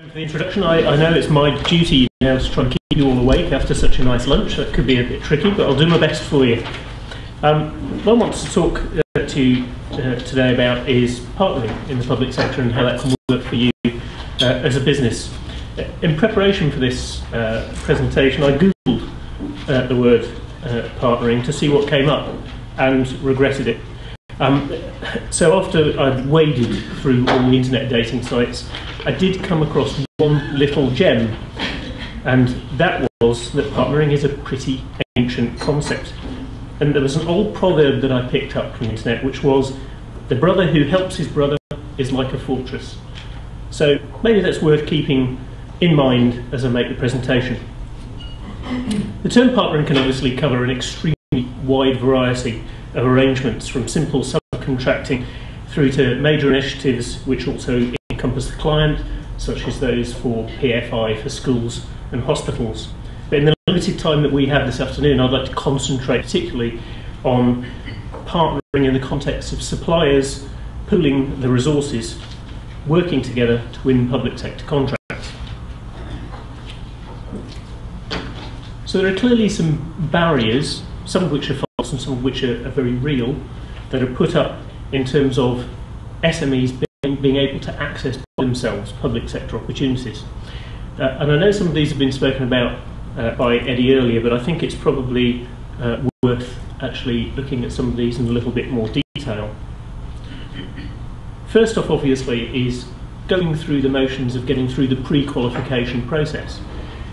For the introduction, I know it's my duty now to try and keep you all awake after such a nice lunch. That could be a bit tricky, but I'll do my best for you. What I want to talk to you today about is partnering in the public sector and how that can work for you as a business. In preparation for this presentation, I googled the word partnering to see what came up and regretted it. So after I'd waded through all the internet dating sites, I did come across one little gem, and that was that partnering is a pretty ancient concept. And there was an old proverb that I picked up from the internet, which was, the brother who helps his brother is like a fortress. So maybe that's worth keeping in mind as I make the presentation. The term partnering can obviously cover an extremely wide variety of arrangements, from simple subcontracting through to major initiatives which also encompass the client, such as those for PFI for schools and hospitals. But in the limited time that we have this afternoon, I'd like to concentrate particularly on partnering in the context of suppliers pooling the resources, working together to win public sector contracts. So there are clearly some barriers, some of which are false and some of which are very real, that are put up in terms of SMEs being able to access by themselves public sector opportunities. And I know some of these have been spoken about by Eddie earlier, but I think it's probably worth actually looking at some of these in a little bit more detail. First off, obviously, is going through the motions of getting through the pre-qualification process.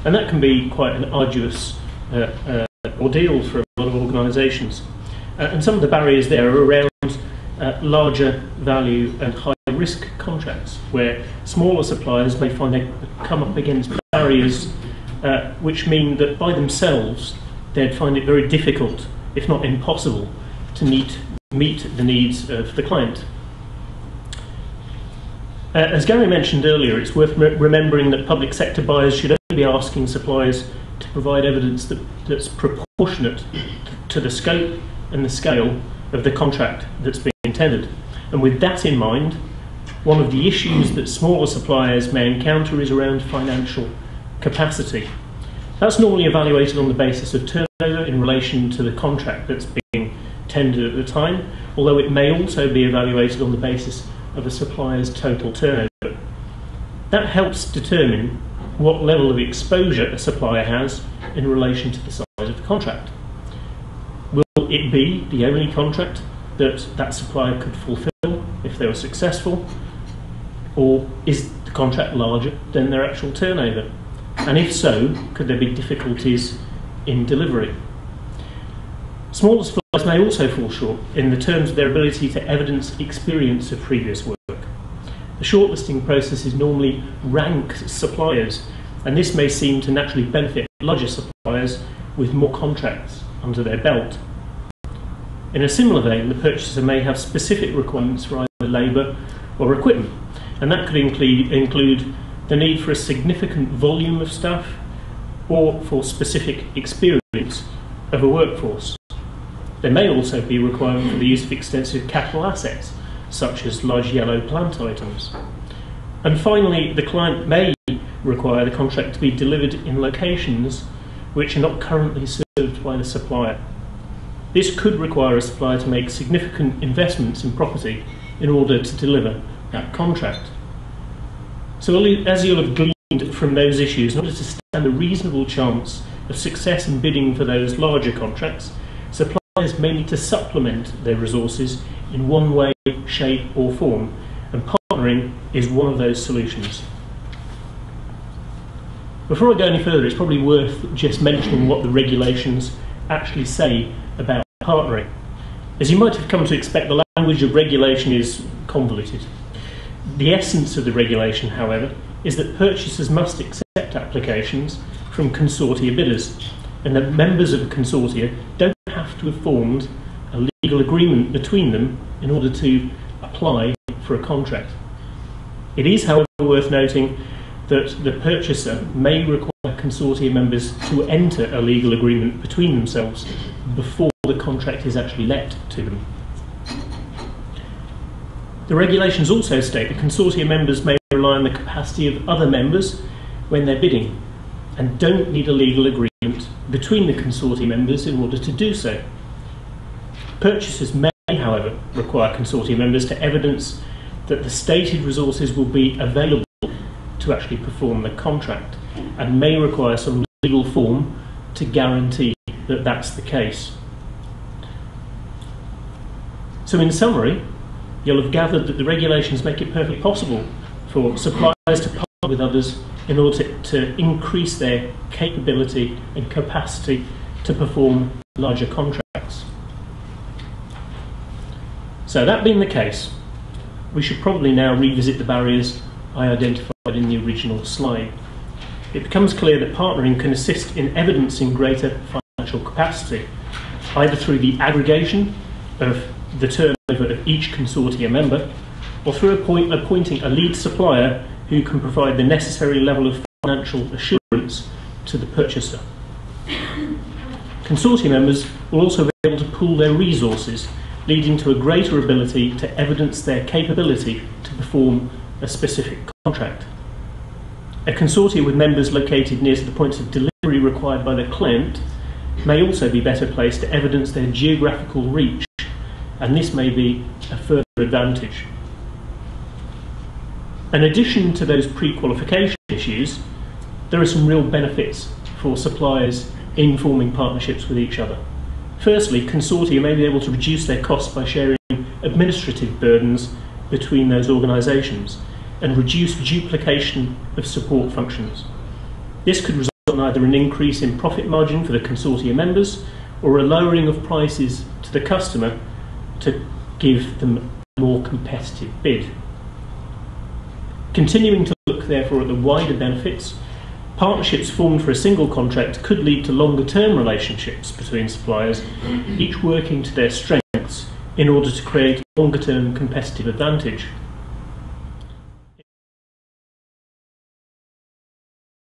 And that can be quite an arduous ordeal for a lot of organisations. And some of the barriers there are around larger value and high risk contracts, where smaller suppliers may find they come up against barriers which mean that by themselves they'd find it very difficult, if not impossible, to meet the needs of the client. As Gary mentioned earlier, it's worth remembering that public sector buyers should only be asking suppliers to provide evidence that's proportionate to the scope and the scale of the contract that's being intended. And with that in mind, one of the issues that smaller suppliers may encounter is around financial capacity. That's normally evaluated on the basis of turnover in relation to the contract that's being tendered at the time, although it may also be evaluated on the basis of a supplier's total turnover. That helps determine what level of exposure a supplier has in relation to the size of the contract. Will it be the only contract that supplier could fulfill if they were successful, or is the contract larger than their actual turnover? And if so, could there be difficulties in delivery? Smaller suppliers may also fall short in the terms of their ability to evidence experience of previous work. The shortlisting processes normally rank suppliers, and this may seem to naturally benefit larger suppliers with more contracts under their belt. In a similar vein, the purchaser may have specific requirements for either labour or equipment, and that could include the need for a significant volume of staff or for specific experience of a workforce. There may also be requirement for the use of extensive capital assets, such as large yellow plant items. And finally, the client may require the contract to be delivered in locations which are not currently served by the supplier. This could require a supplier to make significant investments in property in order to deliver that contract. So as you'll have gleaned from those issues, in order to stand a reasonable chance of success in bidding for those larger contracts, suppliers may need to supplement their resources in one way, shape or form, and partnering is one of those solutions. Before I go any further, it's probably worth just mentioning what the regulations actually say about partnering. As you might have come to expect, the language of regulation is convoluted. The essence of the regulation, however, is that purchasers must accept applications from consortia bidders, and that members of a consortia don't have to have formed a legal agreement between them in order to apply for a contract. It is, however, worth noting that the purchaser may require consortia members to enter a legal agreement between themselves before the contract is actually let to them. The regulations also state that consortium members may rely on the capacity of other members when they're bidding, and don't need a legal agreement between the consortium members in order to do so. Purchasers may, however, require consortium members to evidence that the stated resources will be available to actually perform the contract, and may require some legal form to guarantee that that's the case. So in summary, you'll have gathered that the regulations make it perfectly possible for suppliers to partner with others in order to increase their capability and capacity to perform larger contracts. So that being the case, we should probably now revisit the barriers I identified in the original slide. It becomes clear that partnering can assist in evidencing greater financial capacity, either through the aggregation of the turnover of each consortium member, or through appointing a lead supplier who can provide the necessary level of financial assurance to the purchaser. Consortium members will also be able to pool their resources, leading to a greater ability to evidence their capability to perform a specific contract. A consortium with members located near to the points of delivery required by the client may also be better placed to evidence their geographical reach, and this may be a further advantage. In addition to those pre-qualification issues, there are some real benefits for suppliers in forming partnerships with each other. Firstly, consortia may be able to reduce their costs by sharing administrative burdens between those organisations and reduce duplication of support functions. This could result in either an increase in profit margin for the consortia members or a lowering of prices to the customer to give them a more competitive bid. Continuing to look therefore at the wider benefits, partnerships formed for a single contract could lead to longer term relationships between suppliers, each working to their strengths in order to create longer term competitive advantage.